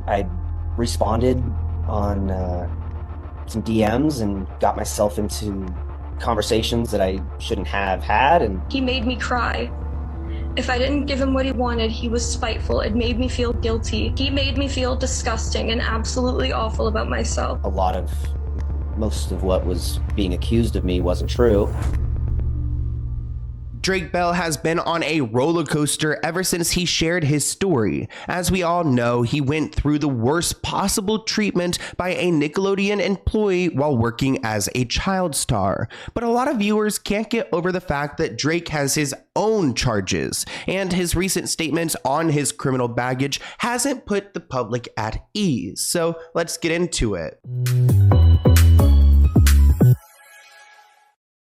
I responded on some DMs and got myself into conversations that I shouldn't have had. And he made me cry. If I didn't give him what he wanted, he was spiteful. It made me feel guilty. He made me feel disgusting and absolutely awful about myself. Most of what was being accused of me wasn't true. Drake Bell has been on a roller coaster ever since he shared his story. As we all know, he went through the worst possible treatment by a Nickelodeon employee while working as a child star. But a lot of viewers can't get over the fact that Drake has his own charges, and his recent statements on his criminal baggage hasn't put the public at ease. So let's get into it.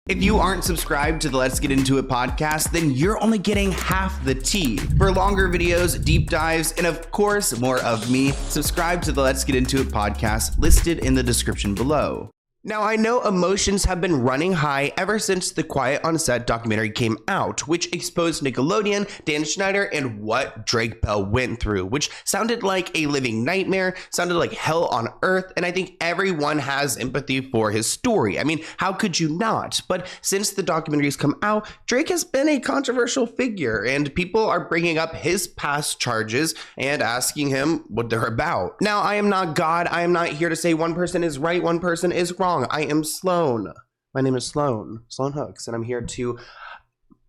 If you aren't subscribed to the Let's Get Into It podcast, then you're only getting half the tea. For longer videos, deep dives, and of course, more of me, subscribe to the Let's Get Into It podcast listed in the description below. Now, I know emotions have been running high ever since the Quiet on Set documentary came out, which exposed Nickelodeon, Dan Schneider, and what Drake Bell went through, which sounded like a living nightmare, sounded like hell on earth, and I think everyone has empathy for his story. I mean, how could you not? But since the documentary has come out, Drake has been a controversial figure, and people are bringing up his past charges and asking him what they're about. Now, I am not God. I am not here to say one person is right, one person is wrong. I am Sloan. My name is Sloan Hooks, and I'm here to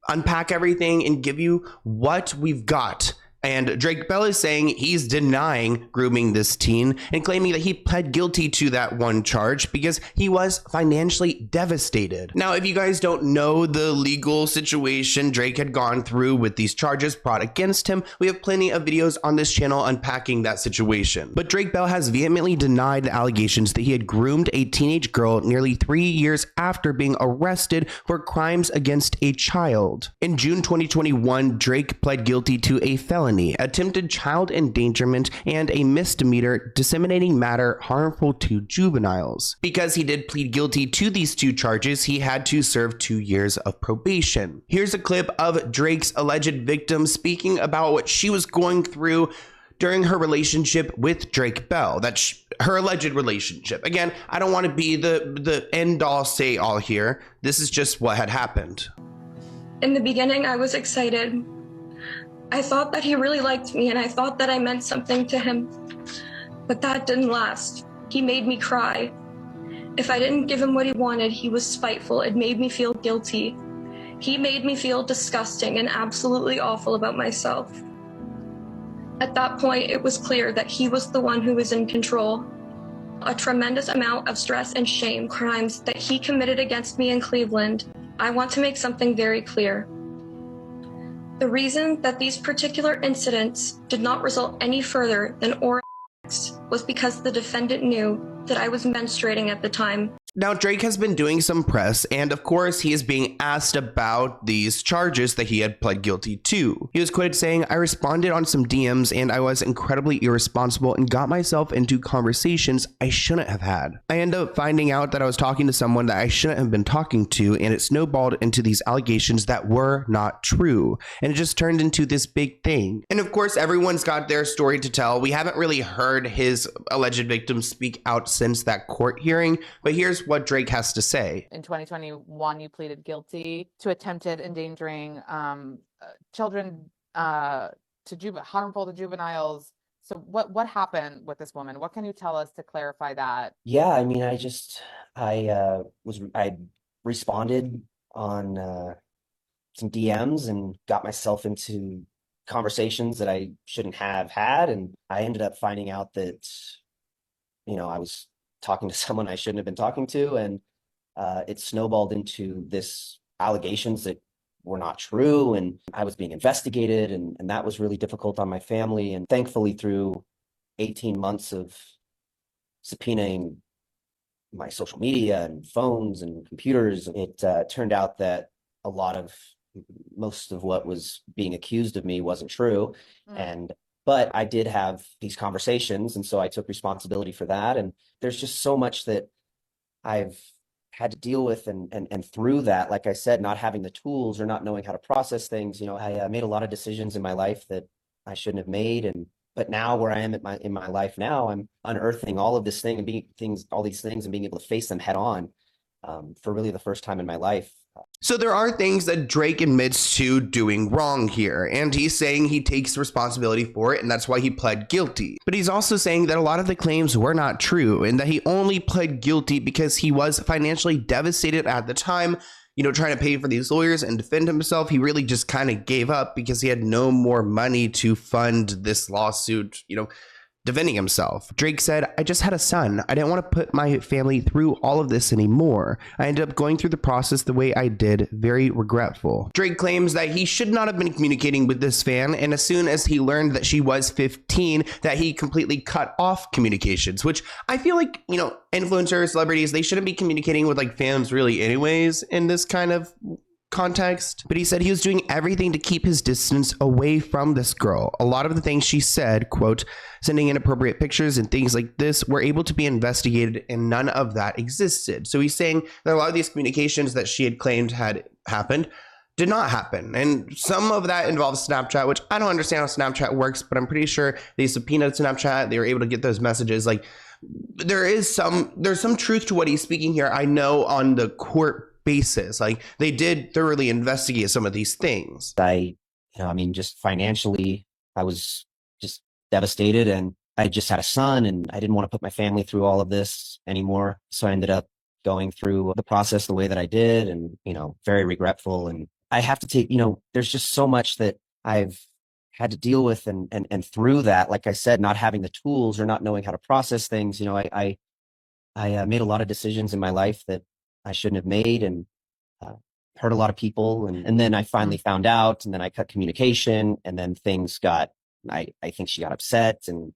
unpack everything and give you what we've got. And Drake Bell is saying he's denying grooming this teen and claiming that he pled guilty to that one charge because he was financially devastated. Now, if you guys don't know the legal situation Drake had gone through with these charges brought against him, we have plenty of videos on this channel unpacking that situation. But Drake Bell has vehemently denied the allegations that he had groomed a teenage girl nearly 3 years after being arrested for crimes against a child. In June 2021, Drake pled guilty to a felony, attempted child endangerment, and a misdemeanor disseminating matter harmful to juveniles. Because he did plead guilty to these two charges, he had to serve 2 years of probation. Here's a clip of Drake's alleged victim speaking about what she was going through during her relationship with Drake Bell. That's her alleged relationship. Again, I don't want to be the end all say all here. This is just what had happened. In the beginning, I was excited. I thought that he really liked me, and I thought that I meant something to him. But that didn't last. He made me cry. If I didn't give him what he wanted, he was spiteful. It made me feel guilty. He made me feel disgusting and absolutely awful about myself. At that point, it was clear that he was the one who was in control. A tremendous amount of stress and shame, crimes that he committed against me in Cleveland. I want to make something very clear. The reason that these particular incidents did not result any further than oral sex was because the defendant knew that I was menstruating at the time. Now, Drake has been doing some press, and of course, he is being asked about these charges that he had pled guilty to. He was quoted saying, "I responded on some DMs and I was incredibly irresponsible and got myself into conversations I shouldn't have had. I ended up finding out that I was talking to someone that I shouldn't have been talking to, and it snowballed into these allegations that were not true. And it just turned into this big thing." And of course, everyone's got their story to tell. We haven't really heard his alleged victim speak out since that court hearing, but here's what Drake has to say. In 2021, you pleaded guilty to attempted endangering children, harmful to juveniles. So what happened with this woman? What can you tell us to clarify that? Yeah, I mean, I responded on some DMs and got myself into conversations that I shouldn't have had, and I ended up finding out that, I was talking to someone I shouldn't have been talking to, and it snowballed into this allegations that were not true, and I was being investigated, and that was really difficult on my family. And thankfully, through 18 months of subpoenaing my social media and phones and computers, it turned out that most of what was being accused of me wasn't true. But I did have these conversations, and so I took responsibility for that. And there's just so much that I've had to deal with, and through that, like I said, not having the tools or not knowing how to process things, I made a lot of decisions in my life that I shouldn't have made, But now where I am in my life now, I'm unearthing all of this thing and all these things and being able to face them head on, for really the first time in my life. So there are things that Drake admits to doing wrong here, and he's saying he takes responsibility for it, and that's why he pled guilty. But he's also saying that a lot of the claims were not true, and that he only pled guilty because he was financially devastated at the time, trying to pay for these lawyers and defend himself. He really just kind of gave up because he had no more money to fund this lawsuit, defending himself. Drake said, "I just had a son. I didn't want to put my family through all of this anymore. I ended up going through the process the way I did. Very regretful." Drake claims that he should not have been communicating with this fan, and as soon as he learned that she was 15, that he completely cut off communications, which I feel like, influencers, celebrities, they shouldn't be communicating with like fans really anyways in this kind of context. But he said he was doing everything to keep his distance away from this girl. A lot of the things she said, quote, "sending inappropriate pictures and things like this, were able to be investigated, and none of that existed." So he's saying that a lot of these communications that she had claimed had happened did not happen. And some of that involves Snapchat, which I don't understand how Snapchat works, but I'm pretty sure they subpoenaed Snapchat. They were able to get those messages. Like, there's some truth to what he's speaking here. I know on the court basis, like they did thoroughly investigate some of these things. Just financially, I was just devastated, and I just had a son, and I didn't want to put my family through all of this anymore. So I ended up going through the process the way that I did, and, very regretful. And I have to take, there's just so much that I've had to deal with, and through that, like I said, not having the tools or not knowing how to process things, I made a lot of decisions in my life that I shouldn't have made, and hurt a lot of people. And then I finally found out, and then I cut communication, and then things got, I think she got upset, and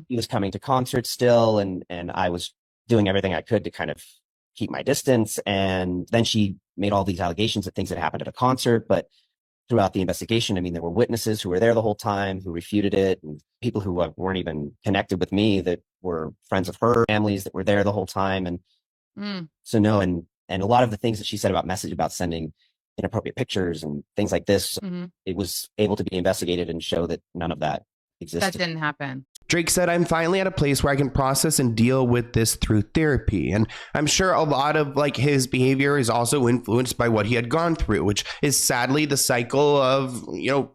he was coming to concerts still. And I was doing everything I could to kind of keep my distance. And then she made all these allegations of things that happened at a concert. But throughout the investigation, there were witnesses who were there the whole time who refuted it, and people who weren't even connected with me that were friends of her families that were there the whole time. And so no, and a lot of the things that she said about sending inappropriate pictures and things like this, it was able to be investigated and show that none of that existed. That didn't happen. Drake said, "I'm finally at a place where I can process and deal with this through therapy." And I'm sure a lot of his behavior is also influenced by what he had gone through, which is sadly the cycle of,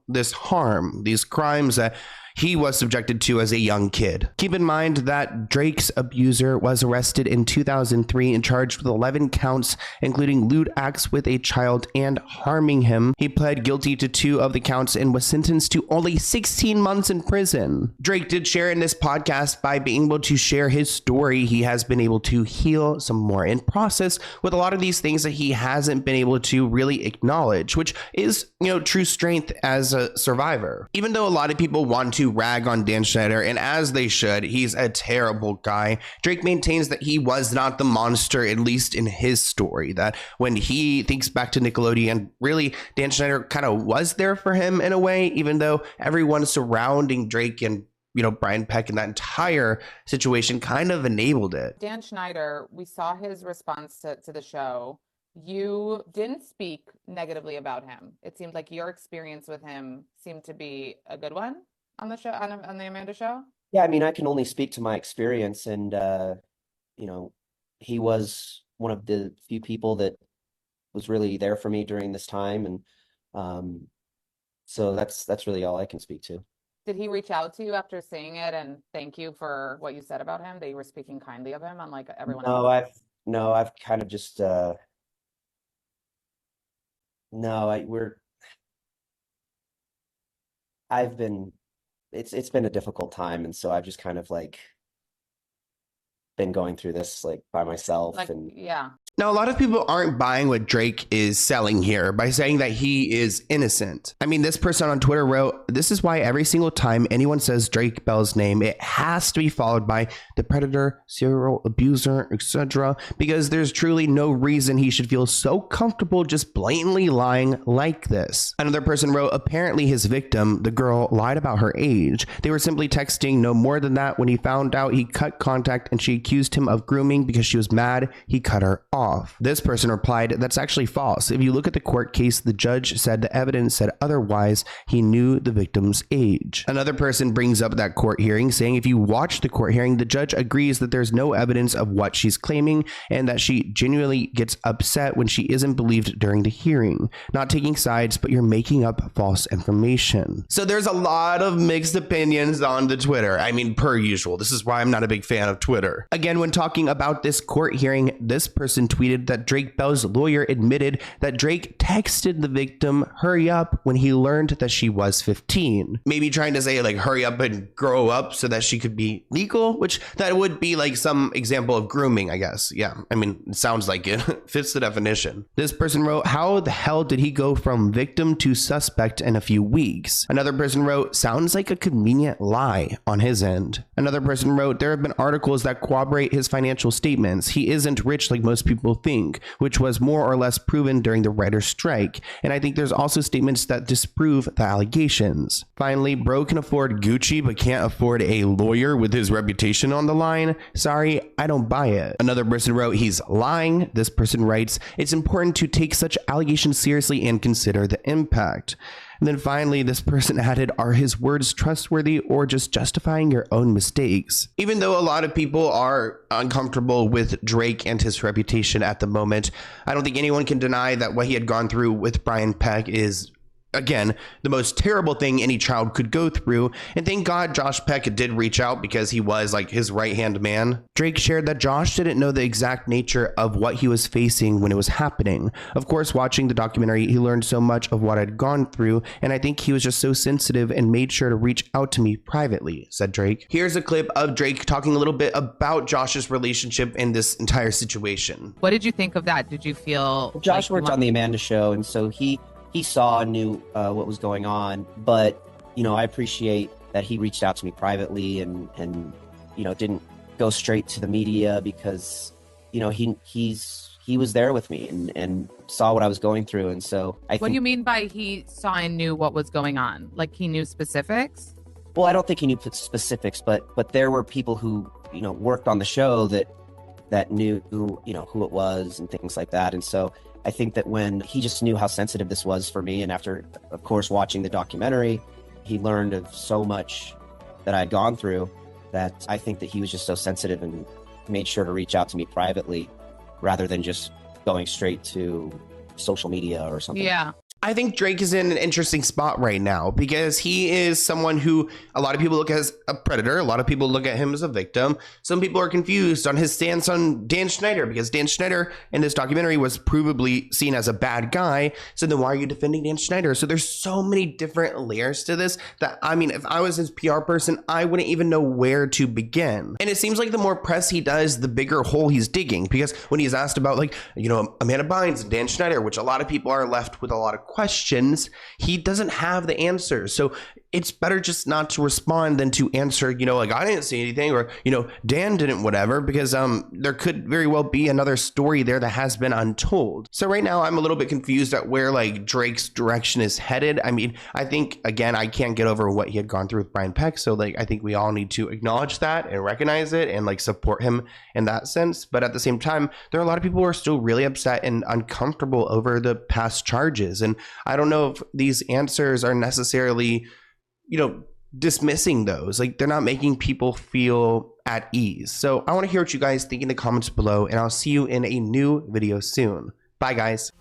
this harm, these crimes that he was subjected to as a young kid. Keep in mind that Drake's abuser was arrested in 2003 and charged with 11 counts, including lewd acts with a child and harming him. He pled guilty to 2 of the counts and was sentenced to only 16 months in prison. Drake did share in this podcast by being able to share his story. He has been able to heal some more in process with a lot of these things that he hasn't been able to really acknowledge, which is, true strength as a survivor. Even though a lot of people want to rag on Dan Schneider, and as they should, he's a terrible guy, Drake maintains that he was not the monster, at least in his story. That when he thinks back to Nickelodeon, really Dan Schneider kind of was there for him in a way, even though everyone surrounding Drake and Brian Peck and that entire situation kind of enabled it. Dan Schneider, we saw his response to the show. You didn't speak negatively about him. It seemed like your experience with him seemed to be a good one on the show, on the Amanda show. Yeah, I can only speak to my experience, and he was one of the few people that was really there for me during this time, and so that's really all I can speak to. Did he reach out to you after seeing it and thank you for what you said about him, that you were speaking kindly of him, unlike everyone else? I've kind of just I've been, it's been a difficult time, and so I've just kind of been going through this by myself, and yeah. Now, a lot of people aren't buying what Drake is selling here by saying that he is innocent. This person on Twitter wrote, "This is why every single time anyone says Drake Bell's name, it has to be followed by the predator, serial abuser, etc. Because there's truly no reason he should feel so comfortable just blatantly lying like this." Another person wrote, "Apparently his victim, the girl, lied about her age. They were simply texting, no more than that. When he found out, he cut contact and she accused him of grooming because she was mad. He cut her off. off. This person replied, "That's actually false. If you look at the court case, the judge said the evidence said otherwise. He knew the victim's age." Another person brings up that court hearing, saying if you watch the court hearing, the judge agrees that there's no evidence of what she's claiming and that she genuinely gets upset when she isn't believed during the hearing. Not taking sides, but you're making up false information. So there's a lot of mixed opinions on the Twitter. I mean, per usual. This is why I'm not a big fan of Twitter. Again, when talking about this court hearing, this person tweeted that Drake Bell's lawyer admitted that Drake texted the victim, "Hurry up," when he learned that she was 15. Maybe trying to say like, hurry up and grow up so that she could be legal, which that would be like some example of grooming, I guess. Yeah, I mean, it sounds like it fits the definition. This person wrote, "How the hell did he go from victim to suspect in a few weeks?" Another person wrote, "Sounds like a convenient lie on his end." Another person wrote, "There have been articles that corroborate his financial statements. He isn't rich like most people think," which was more or less proven during the writer's strike. And I think there's also statements that disprove the allegations. Finally, bro can afford Gucci but can't afford a lawyer with his reputation on the line. Sorry, I don't buy it. Another person wrote, "He's lying." This person writes, "It's important to take such allegations seriously and consider the impact." And then finally, this person added, "Are his words trustworthy or just justifying your own mistakes?" Even though a lot of people are uncomfortable with Drake and his reputation at the moment, I don't think anyone can deny that what he had gone through with Brian Peck is, again, the most terrible thing any child could go through. And thank God Josh Peck did reach out because he was like his right-hand man. Drake shared that Josh didn't know the exact nature of what he was facing when it was happening. Of course, watching the documentary, he learned so much of what I'd gone through, and I think he was just so sensitive and made sure to reach out to me privately, said Drake. Here's a clip of Drake talking a little bit about Josh's relationship in this entire situation. What did you think of that? Did you feel Josh like worked on the Amanda show, and so he saw and knew what was going on. But, I appreciate that he reached out to me privately and didn't go straight to the media because, he was there with me and saw what I was going through. And so What do you mean by he saw and knew what was going on? Like he knew specifics? Well, I don't think he knew specifics, but there were people who, worked on the show that knew who it was and things like that. And so I think that when he just knew how sensitive this was for me, and after, of course, watching the documentary, he learned of so much that I'd gone through, that I think that he was just so sensitive and made sure to reach out to me privately rather than just going straight to social media or something. Yeah. I think Drake is in an interesting spot right now because he is someone who a lot of people look at as a predator. A lot of people look at him as a victim. Some people are confused on his stance on Dan Schneider because Dan Schneider in this documentary was provably seen as a bad guy. So then why are you defending Dan Schneider? So there's so many different layers to this that, I mean, if I was his PR person, I wouldn't even know where to begin. And it seems like the more press he does, the bigger hole he's digging, because when he's asked about Amanda Bynes and Dan Schneider, which a lot of people are left with a lot of questions, he doesn't have the answers. So it's better just not to respond than to answer, I didn't see anything, or, Dan didn't, whatever, because there could very well be another story there that has been untold. So right now I'm a little bit confused at where Drake's direction is headed. I mean, I think, again, I can't get over what he had gone through with Brian Peck. So I think we all need to acknowledge that and recognize it and support him in that sense. But at the same time, there are a lot of people who are still really upset and uncomfortable over the past charges. And I don't know if these answers are necessarily dismissing those. They're not making people feel at ease. So I want to hear what you guys think in the comments below, and I'll see you in a new video soon. Bye, guys.